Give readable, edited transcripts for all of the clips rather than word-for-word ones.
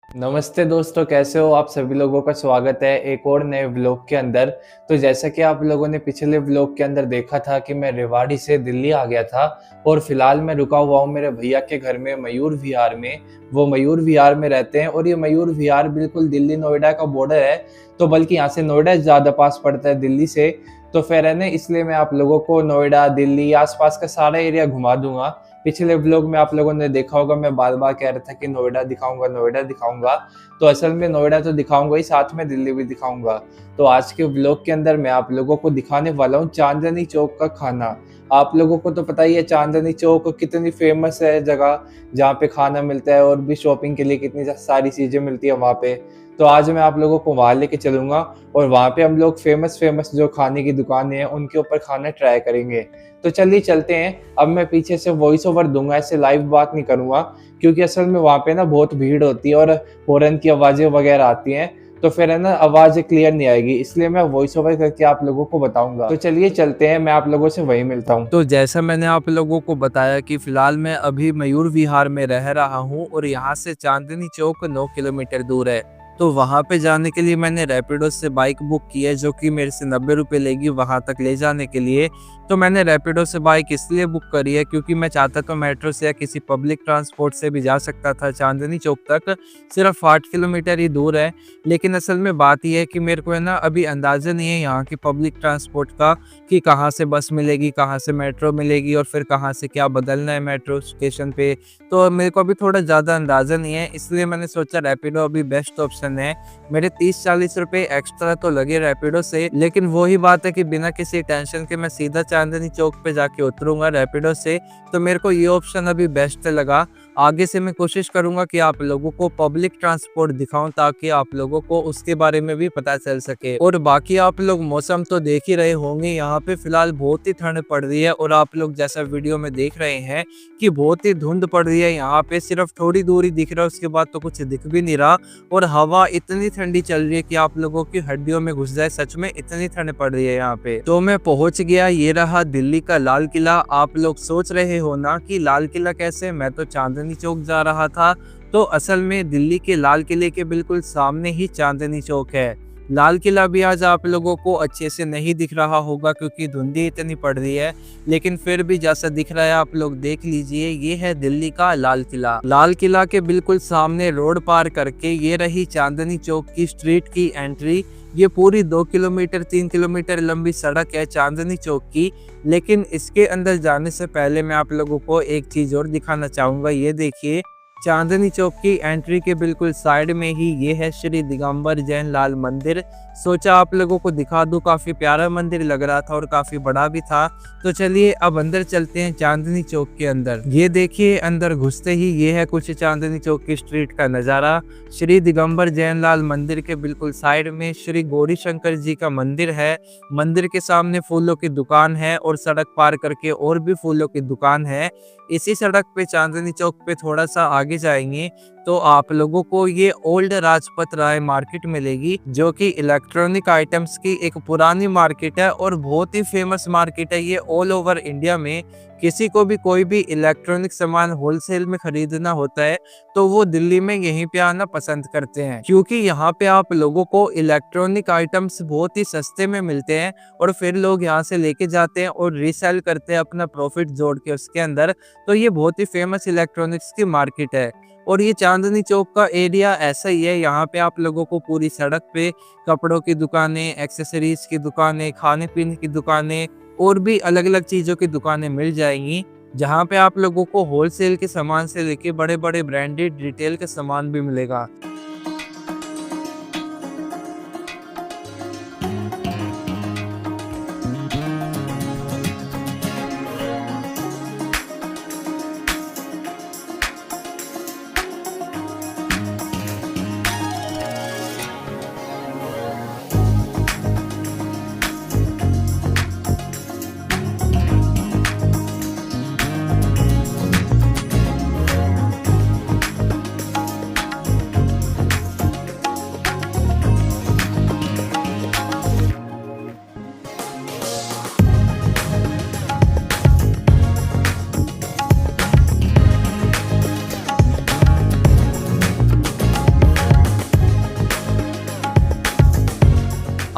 नमस्ते दोस्तों, कैसे हो आप सभी लोगों का स्वागत है एक और नए व्लॉग के अंदर। तो जैसा कि आप लोगों ने पिछले व्लॉग के अंदर देखा था कि मैं रेवाड़ी से दिल्ली आ गया था और फिलहाल मैं रुका हुआ हूँ मेरे भैया के घर में मयूर विहार में। वो मयूर विहार में रहते हैं और ये मयूर विहार बिल्कुल दिल्ली नोएडा का बॉर्डर है। तो बल्कि यहाँ से नोएडा ज़्यादा पास पड़ता है दिल्ली से। तो फिर है ना, इसलिए मैं आप लोगों को नोएडा, दिल्ली आसपास का सारा एरिया घुमा दूंगा। पिछले व्लॉग में आप लोगों ने देखा होगा मैं बार बार कह रहा था कि नोएडा दिखाऊंगा, नोएडा दिखाऊंगा। तो असल में नोएडा तो दिखाऊंगा ही, साथ में दिल्ली भी दिखाऊंगा। तो आज के व्लॉग के अंदर मैं आप लोगों को दिखाने वाला हूँ चांदनी चौक का खाना। आप लोगों को तो पता ही है चांदनी चौक कितनी फेमस है जगह, जहाँ पे खाना मिलता है और भी शॉपिंग के लिए कितनी सारी चीजें मिलती है वहाँ पे। तो आज मैं आप लोगों को वहाँ लेके चलूंगा और वहाँ पे हम लोग फेमस फेमस जो खाने की दुकानें हैं उनके ऊपर खाना ट्राई करेंगे। तो चलिए चलते हैं। अब मैं पीछे से वॉइस ओवर दूंगा, ऐसे लाइव बात नहीं करूंगा, क्योंकि असल में वहाँ पे ना बहुत भीड़ होती है और हॉर्न की आवाजें वगैरह आती हैं। तो फिर है ना, आवाज क्लियर नहीं आएगी, इसलिए मैं वॉइस ओवर करके आप लोगों को बताऊंगा। तो चलिए चलते हैं, मैं आप लोगों से वहीं मिलता हूँ। तो जैसा मैंने आप लोगों को बताया कि फिलहाल मैं अभी मयूर विहार में रह रहा हूँ और यहाँ से चांदनी चौक 9 किलोमीटर दूर है। तो वहाँ पे जाने के लिए मैंने रैपिडो से बाइक बुक की है, जो कि मेरे से 90 रुपये लेगी वहाँ तक ले जाने के लिए। तो मैंने रैपिडो से बाइक इसलिए बुक करी है क्योंकि मैं चाहता तो मेट्रो से या किसी पब्लिक ट्रांसपोर्ट से भी जा सकता था चांदनी चौक तक, सिर्फ 8 किलोमीटर ही दूर है। लेकिन असल में बात यह है कि मेरे को है ना अभी अंदाज़ा नहीं है यहाँ की पब्लिक ट्रांसपोर्ट का, कि कहाँ से बस मिलेगी, कहाँ से मेट्रो मिलेगी और फिर कहाँ से क्या बदलना है मेट्रो स्टेशन पे। तो मेरे को अभी थोड़ा ज़्यादा अंदाज़ा नहीं है, इसलिए मैंने सोचा रैपिडो अभी बेस्ट ऑप्शन है। मेरे 30-40 रुपये एक्स्ट्रा तो लगे रैपिडो से, लेकिन वही बात है कि बिना किसी टेंशन के मैं सीधा चांदनी चौक पे जाके उतरूंगा रैपिडो से। तो मेरे को ये ऑप्शन अभी बेस्ट लगा। आगे से मैं कोशिश करूंगा कि आप लोगों को पब्लिक ट्रांसपोर्ट दिखाऊं, ताकि आप लोगों को उसके बारे में भी पता चल सके। और बाकी आप लोग मौसम तो देख ही रहे होंगे, यहाँ पे फिलहाल बहुत ही ठंड पड़ रही है और आप लोग जैसा वीडियो में देख रहे हैं कि बहुत ही धुंध पड़ रही है। यहाँ पे सिर्फ थोड़ी दूरी दिख रहा है, उसके बाद तो कुछ दिख भी नहीं रहा। और हवा इतनी ठंडी चल रही है कि आप लोगों की हड्डियों में घुस जाए, सच में इतनी ठंड पड़ रही है यहाँ पे। तो मैं पहुंच गया, ये रहा दिल्ली का लाल किला। आप लोग सोच रहे हो ना कि लाल किला कैसे, मैं तो चांदनी चौक जा रहा था। तो असल में दिल्ली के लाल किले के बिल्कुल सामने ही चांदनी चौक है। लाल किला भी आज आप लोगों को अच्छे से नहीं दिख रहा होगा क्योंकि धुंधी इतनी पड़ रही है, लेकिन फिर भी जैसा दिख रहा है आप लोग देख लीजिए। ये है दिल्ली का लाल किला। लाल किला के बिल्कुल सामने रोड पार करके ये रही चांदनी चौक की स्ट्रीट की एंट्री। ये पूरी 2 किलोमीटर 3 किलोमीटर लंबी सड़क है चांदनी चौक की। लेकिन इसके अंदर जाने से पहले मैं आप लोगों को एक चीज और दिखाना चाहूंगा। ये देखिए, चांदनी चौक की एंट्री के बिल्कुल साइड में ही ये है श्री दिगंबर जैन लाल मंदिर। सोचा आप लोगों को दिखा दूं, काफी प्यारा मंदिर लग रहा था और काफी बड़ा भी था। तो चलिए अब अंदर चलते हैं चांदनी चौक के अंदर। ये देखिए, अंदर घुसते ही ये है कुछ चांदनी चौक की स्ट्रीट का नजारा। श्री दिगंबर जैन लाल मंदिर के बिल्कुल साइड में श्री गौरी शंकर जी का मंदिर है। मंदिर के सामने फूलों की दुकान है और सड़क पार करके और भी फूलों की दुकान है। इसी सड़क पे चांदनी चौक पे थोड़ा सा आगे जाएंगे तो आप लोगों को ये ओल्ड राजपत राय मार्केट मिलेगी, जो कि इलेक्ट्रॉनिक आइटम्स की एक पुरानी मार्केट है और बहुत ही फेमस मार्केट है। ये ऑल ओवर इंडिया में किसी को भी कोई भी इलेक्ट्रॉनिक सामान होलसेल में खरीदना होता है तो वो दिल्ली में यहीं पे आना पसंद करते हैं, क्योंकि यहाँ पे आप लोगों को इलेक्ट्रॉनिक आइटम्स बहुत ही सस्ते में मिलते हैं और फिर लोग यहाँ से लेके जाते हैं और रीसेल करते हैं अपना प्रॉफिट जोड़ के उसके अंदर। तो ये बहुत ही फेमस इलेक्ट्रॉनिक्स की मार्केट है। और ये चांदनी चौक का एरिया ऐसा ही है, यहाँ पे आप लोगों को पूरी सड़क पे कपड़ों की दुकानें, एक्सेसरीज की दुकानें, खाने पीने की दुकानें और भी अलग अलग चीज़ों की दुकानें मिल जाएंगी, जहाँ पे आप लोगों को होलसेल के सामान से लेके बड़े बड़े ब्रांडेड रिटेल के सामान भी मिलेगा।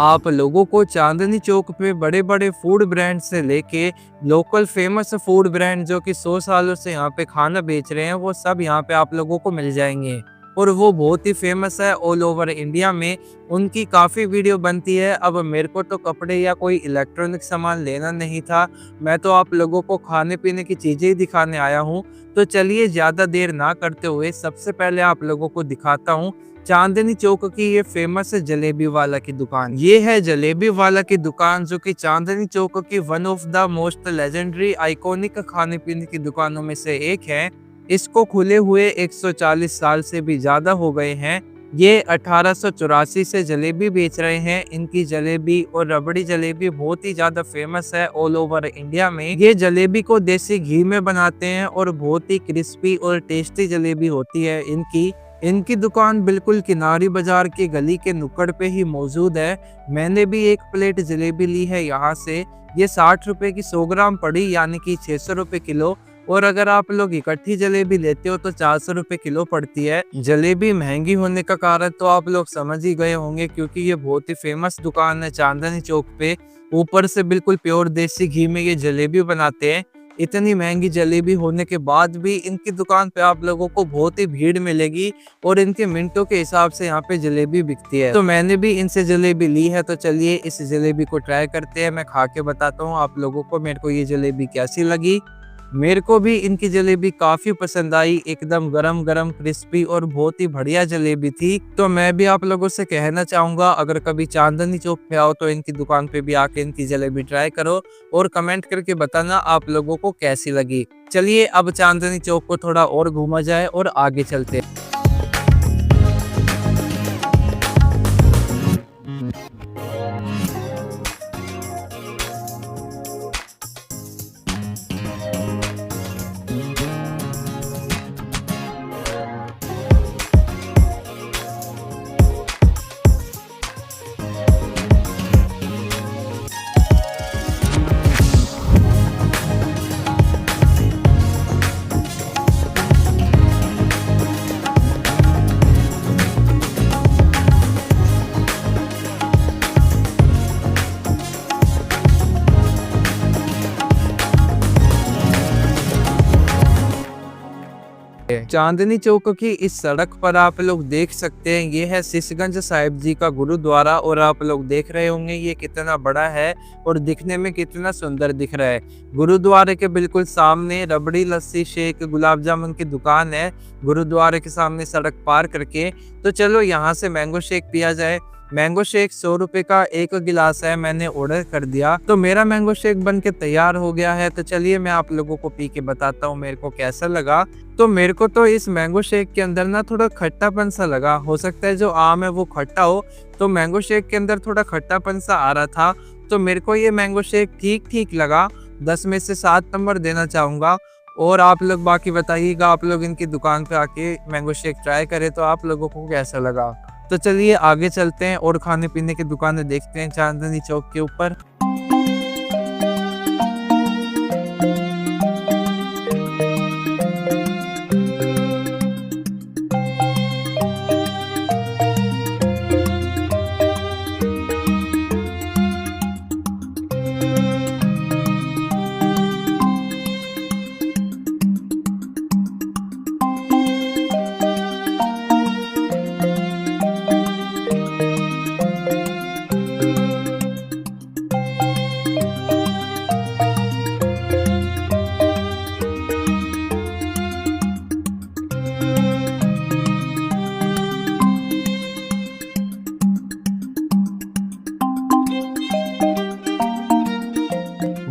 आप लोगों को चांदनी चौक पे बड़े बड़े फूड ब्रांड से लेके लोकल फेमस फूड ब्रांड जो कि 100 सालों से यहाँ पे खाना बेच रहे हैं, वो सब यहाँ पे आप लोगों को मिल जाएंगे। और वो बहुत ही फेमस है ऑल ओवर इंडिया में। उनकी काफ़ी वीडियो बनती है। अब मेरे को तो कपड़े या कोई इलेक्ट्रॉनिक सामान लेना नहीं था, मैं तो आप लोगों को खाने पीने की चीज़ें ही दिखाने आया हूँ। तो चलिए ज़्यादा देर ना करते हुए सबसे पहले आप लोगों को दिखाता हूँ चांदनी चौक की ये फेमस जलेबी वाला की दुकान। ये है जलेबी वाला की दुकान, जो कि चांदनी चौक की one of the most legendary iconic खाने पीने की दुकानों में से एक है। इसको खुले हुए 140 साल से भी ज्यादा हो गए हैं। ये 1884 से जलेबी बेच रहे हैं। इनकी जलेबी और रबड़ी जलेबी बहुत ही ज्यादा फेमस है ऑल ओवर इंडिया में। ये जलेबी को देसी घी में बनाते हैं और बहुत ही क्रिस्पी और टेस्टी जलेबी होती है इनकी दुकान बिल्कुल किनारी बाजार की गली के नुक्कड़ पे ही मौजूद है। मैंने भी एक प्लेट जलेबी ली है यहाँ से। ये 60 रुपए की 100 ग्राम पड़ी, यानी कि 600 रुपए किलो। और अगर आप लोग इकट्ठी जलेबी लेते हो तो 400 रुपए किलो पड़ती है। जलेबी महंगी होने का कारण तो आप लोग समझ ही गए होंगे, क्योंकि ये बहुत ही फेमस दुकान है चांदनी चौक पे। ऊपर से बिल्कुल प्योर देसी घी में ये जलेबी बनाते हैं। इतनी महंगी जलेबी होने के बाद भी इनकी दुकान पे आप लोगों को बहुत ही भीड़ मिलेगी और इनके मिनटों के हिसाब से यहाँ पे जलेबी बिकती है। तो मैंने भी इनसे जलेबी ली है, तो चलिए इस जलेबी को ट्राई करते हैं। मैं खा के बताता हूँ आप लोगों को मेरे को ये जलेबी कैसी लगी। मेरे को भी इनकी जलेबी काफी पसंद आई। एकदम गरम गरम क्रिस्पी और बहुत ही बढ़िया जलेबी थी। तो मैं भी आप लोगों से कहना चाहूंगा, अगर कभी चांदनी चौक पे आओ तो इनकी दुकान पे भी आके इनकी जलेबी ट्राई करो और कमेंट करके बताना आप लोगों को कैसी लगी। चलिए अब चांदनी चौक को थोड़ा और घूमा जाए और आगे चलते हैं। चांदनी चौक की इस सड़क पर आप लोग देख सकते हैं, ये है शीशगंज साहिब जी का गुरुद्वारा। और आप लोग देख रहे होंगे ये कितना बड़ा है और दिखने में कितना सुंदर दिख रहा है। गुरुद्वारे के बिल्कुल सामने रबड़ी, लस्सी, शेक, गुलाब जामुन की दुकान है। गुरुद्वारे के सामने सड़क पार करके तो चलो यहाँ से मैंगो शेक पिया जाए। मैंगो शेक 100 रुपए का एक गिलास है, मैंने ऑर्डर कर दिया। तो मेरा मैंगो शेक बन के तैयार हो गया है। तो चलिए मैं आप लोगों को पी के बताता हूँ मेरे को कैसा लगा। तो मेरे को तो इस मैंगो शेक के अंदर ना थोड़ा खट्टापन सा लगा। हो सकता है जो आम है वो खट्टा हो, तो मैंगो शेक के अंदर थोड़ा खट्टापन सा आ रहा था। तो मेरे को ये मैंगो शेक ठीक ठीक लगा। 10 में से 7 नंबर देना चाहूँगा। और आप लोग बाकी बताइएगा, आप लोग इनकी दुकान पे आके मैंगो शेक ट्राई करें तो आप लोगों को कैसा लगा। तो चलिए आगे चलते हैं और खाने पीने की दुकानें देखते हैं चांदनी चौक के ऊपर।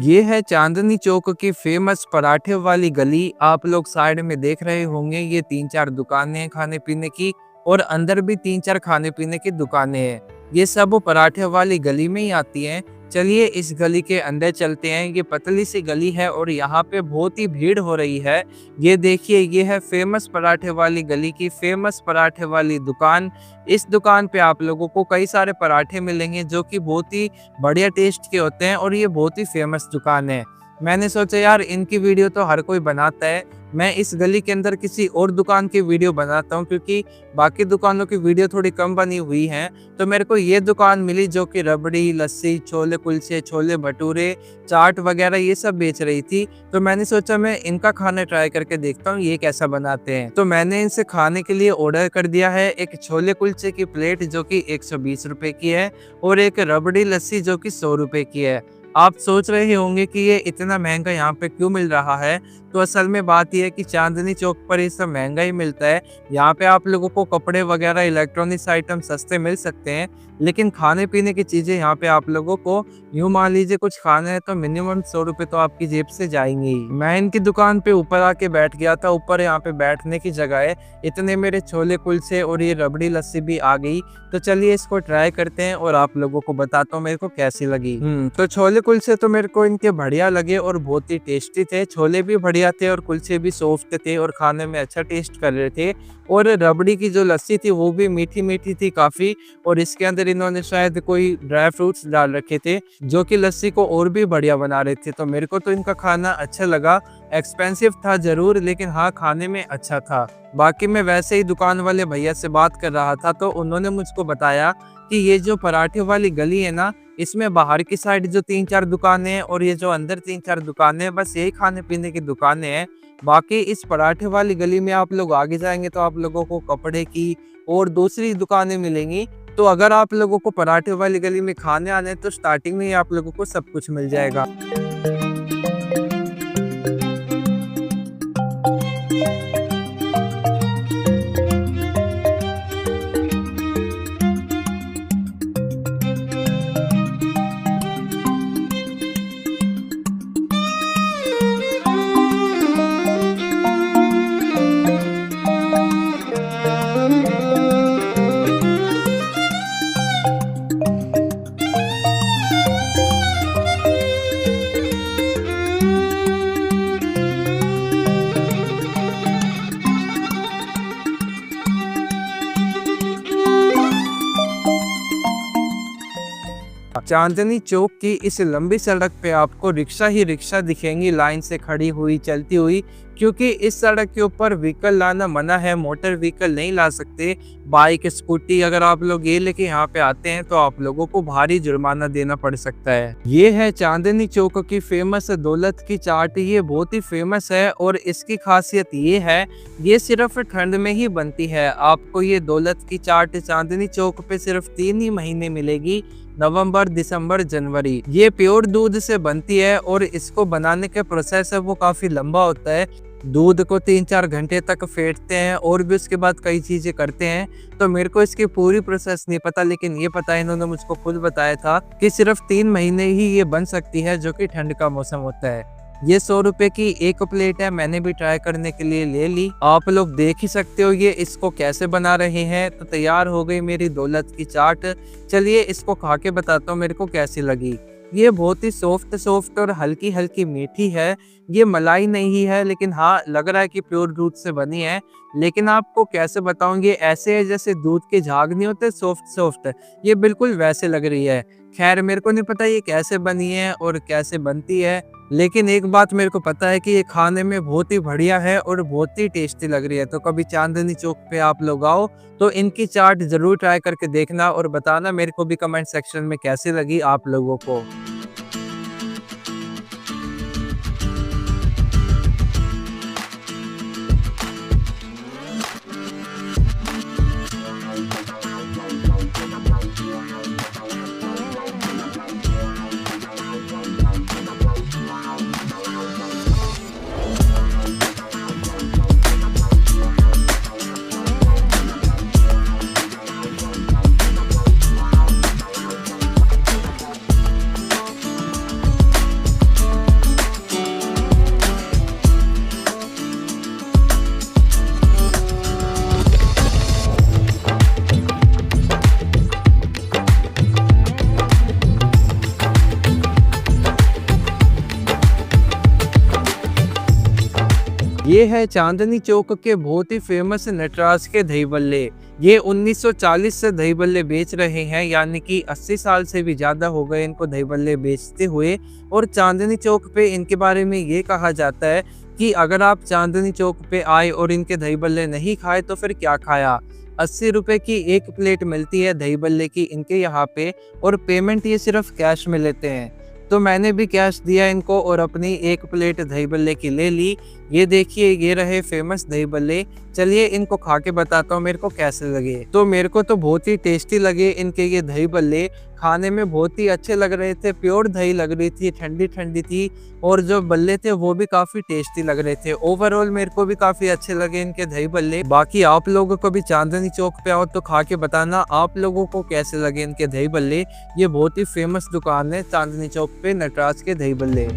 ये है चांदनी चौक की फेमस पराठे वाली गली। आप लोग साइड में देख रहे होंगे, ये 3-4 दुकानें हैं खाने पीने की, और अंदर भी 3-4 खाने पीने की दुकानें हैं। ये सब पराठे वाली गली में ही आती हैं। चलिए इस गली के अंदर चलते हैं। ये पतली सी गली है और यहाँ पे बहुत ही भीड़ हो रही है। ये देखिए, ये है फेमस पराठे वाली गली की फेमस पराठे वाली दुकान। इस दुकान पे आप लोगों को कई सारे पराठे मिलेंगे जो कि बहुत ही बढ़िया टेस्ट के होते हैं और ये बहुत ही फेमस दुकान है। मैंने सोचा यार इनकी वीडियो तो हर कोई बनाता है, मैं इस गली के अंदर किसी और दुकान की वीडियो बनाता हूँ, क्योंकि बाकी दुकानों की वीडियो थोड़ी कम बनी हुई है। तो मेरे को ये दुकान मिली जो कि रबड़ी, लस्सी, छोले कुलचे, छोले भटूरे, चाट वगैरह ये सब बेच रही थी। तो मैंने सोचा मैं इनका खाना ट्राई करके देखता हूँ ये कैसा बनाते हैं। तो मैंने इनसे खाने के लिए ऑर्डर कर दिया है एक छोले कुलचे की प्लेट जो कि 120 रुपए की है और एक रबड़ी लस्सी जो कि 100 रुपए की है। आप सोच रहे होंगे कि ये इतना महंगा यहाँ पे क्यों मिल रहा है। तो असल में बात यह है कि चांदनी चौक पर ये सब महंगा ही मिलता है। यहाँ पे आप लोगों को कपड़े वगैरह, इलेक्ट्रॉनिक्स आइटम सस्ते मिल सकते हैं, लेकिन खाने पीने की चीजें यहाँ पे आप लोगों को, यूँ मान लीजिए कुछ खाना है तो मिनिमम 100 रुपए तो आपकी जेब से जाएंगे ही। मैं इनकी दुकान पे ऊपर आके बैठ गया था। ऊपर यहाँ पे बैठने की जगह है। इतने मेरे छोले कुलचे और ये रबड़ी लस्सी भी आ गई। तो चलिए इसको ट्राई करते हैं और आप लोगों को बताता हूँ मेरे को कैसी लगी। तो छोले कुलचे तो मेरे को इनके बढ़िया लगे और बहुत ही टेस्टी थे। छोले भी बढ़िया थे और कुलचे भी सॉफ्ट थे और खाने में अच्छा टेस्ट कर रहे थे। और रबड़ी की जो लस्सी थी वो भी मीठी मीठी थी काफी, और इसके अंदर इन्होंने शायद कोई ड्राई फ्रूट्स डाल रखे थे जो कि लस्सी को और भी बढ़िया बना रहे थे। तो मेरे को तो इनका खाना अच्छा लगा। एक्सपेंसिव था जरूर, लेकिन हाँ खाने में अच्छा था। बाकी मैं वैसे ही दुकान वाले भैया से बात कर रहा था तो उन्होंने मुझको बताया कि ये जो पराठे वाली गली है ना, इसमें बाहर की साइड जो 3-4 दुकानें हैं और ये जो अंदर 3-4 दुकानें हैं, बस यही खाने पीने की दुकानें हैं। बाकी इस पराठे वाली गली में आप लोग आगे जाएंगे तो आप लोगों को कपड़े की और दूसरी दुकानें मिलेंगी। तो अगर आप लोगों को पराठे वाली गली में खाने आने हैं तो स्टार्टिंग में ही आप लोगों को सब कुछ मिल जाएगा। चांदनी चौक की इस लंबी सड़क पे आपको रिक्शा ही रिक्शा दिखेंगी लाइन से खड़ी हुई, चलती हुई, क्योंकि इस सड़क के ऊपर व्हीकल लाना मना है। मोटर व्हीकल नहीं ला सकते। बाइक, स्कूटी अगर आप लोग ये लेके यहाँ पे आते हैं तो आप लोगों को भारी जुर्माना देना पड़ सकता है। ये है चांदनी चौक की फेमस दौलत की चाट। ये बहुत ही फेमस है और इसकी खासियत ये है, ये सिर्फ ठंड में ही बनती है। आपको ये दौलत की चाट चांदनी चौक पे सिर्फ 3 ही महीने मिलेगी, नवंबर, दिसंबर, जनवरी। ये प्योर दूध से बनती है और इसको बनाने का प्रोसेस है वो काफी लंबा होता है। दूध को 3-4 घंटे तक फेंटते हैं और भी उसके बाद कई चीजें करते हैं। तो मेरे को इसकी पूरी प्रोसेस नहीं पता, लेकिन ये पता है, इन्होंने मुझको खुद बताया था कि सिर्फ 3 महीने ही ये बन सकती है, जो कि ठंड का मौसम होता है। ये 100 रुपए की एक प्लेट है। मैंने भी ट्राई करने के लिए ले ली। आप लोग देख ही सकते हो ये इसको कैसे बना रहे हैं। तो तैयार हो गई मेरी दौलत की चाट। चलिए इसको खा के बताता हूँ मेरे को कैसी लगी। ये बहुत ही सॉफ्ट और हल्की हल्की मीठी है। ये मलाई नहीं है, लेकिन हाँ लग रहा है कि प्योर दूध से बनी है। लेकिन आपको कैसे बताऊं, ये ऐसे है जैसे दूध के झाग नहीं होते सॉफ्ट, ये बिल्कुल वैसे लग रही है। खैर मेरे को नहीं पता ये कैसे बनी है और कैसे बनती है, लेकिन एक बात मेरे को पता है कि ये खाने में बहुत ही बढ़िया है और बहुत ही टेस्टी लग रही है। तो कभी चांदनी चौक पे आप लोग आओ तो इनकी चाट जरूर ट्राई करके देखना और बताना मेरे को भी कमेंट सेक्शन में कैसी लगी आप लोगों को। ये है चांदनी चौक के बहुत ही फेमस नटराज के दही बल्ले। ये 1940 से दही बल्ले बेच रहे हैं, यानी कि 80 साल से भी ज्यादा हो गए इनको दही बल्ले बेचते हुए। और चांदनी चौक पे इनके बारे में ये कहा जाता है कि अगर आप चांदनी चौक पे आए और इनके दही बल्ले नहीं खाए तो फिर क्या खाया। 80 रुपए की एक प्लेट मिलती है दही बल्ले की इनके यहाँ पे, और पेमेंट ये सिर्फ कैश में लेते हैं। तो मैंने भी कैश दिया इनको और अपनी एक प्लेट दही बल्ले की ले ली। ये देखिए, ये रहे फेमस दही बल्ले। चलिए इनको खा के बताता हूँ मेरे को कैसे लगे। तो मेरे को तो बहुत ही टेस्टी लगे इनके ये दही बल्ले, खाने में बहुत ही अच्छे लग रहे थे। प्योर दही लग रही थी, ठंडी ठंडी थी, और जो बल्ले थे वो भी काफी टेस्टी लग रहे थे। ओवरऑल मेरे को भी काफी अच्छे लगे इनके दही बल्ले। बाकी आप लोगों को भी चांदनी चौक पे आओ तो खा के बताना आप लोगों को कैसे लगे इनके दही बल्ले। ये बहुत ही फेमस दुकान है चांदनी चौक पे, नटराज के दही बल्ले।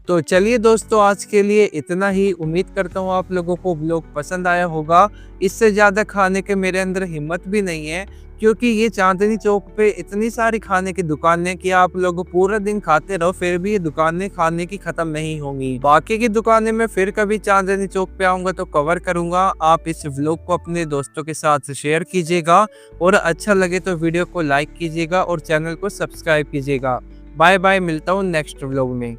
तो चलिए दोस्तों, आज के लिए इतना ही। उम्मीद करता हूँ आप लोगों को व्लॉग पसंद आया होगा। इससे ज़्यादा खाने के मेरे अंदर हिम्मत भी नहीं है, क्योंकि ये चांदनी चौक पे इतनी सारी खाने की दुकानें कि आप लोग पूरा दिन खाते रहो फिर भी ये दुकानें खाने की खत्म नहीं होंगी। बाकी की दुकानें मैं फिर कभी चांदनी चौक पे आऊँगा तो कवर करूँगा। आप इस व्लॉग को अपने दोस्तों के साथ शेयर कीजिएगा, और अच्छा लगे तो वीडियो को लाइक कीजिएगा और चैनल को सब्सक्राइब कीजिएगा। बाय बाय, मिलता हूँ नेक्स्ट व्लॉग में।